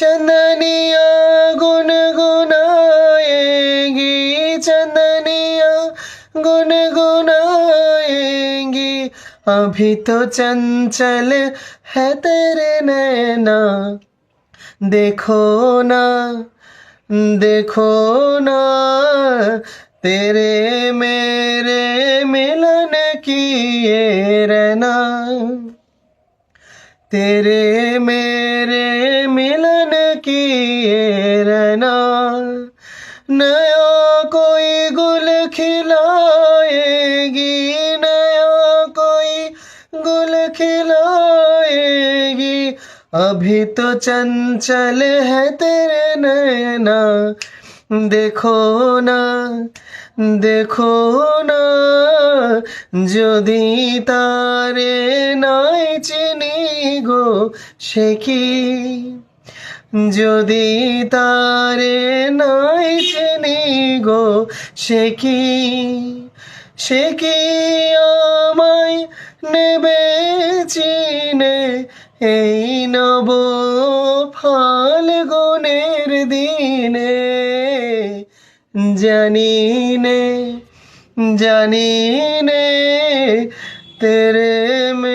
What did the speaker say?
चंदनिया गुनगुनाएगी, चंदनिया गुनगुनाएगी। अभी तो चंचल है तेरे नैना, देखो ना, देखो ना, तेरे मेरे मिलन की ये रहना, तेरे मेरे मिलन की ये रहना। नया कोई गुल खिलाएगी, नया कोई गुल खिलाएगी। अभी तो चंचल है तेरे नैना, देखो ना, देखो ना, যদি তারে নাই চিনি গো সে কি, যদি তারে নাই চিনি গো সে কি, সে কি আমায় নেবে চিনে এই নব ফাল্গুনের দিনে। জানি নে, জানি নে, तेरे में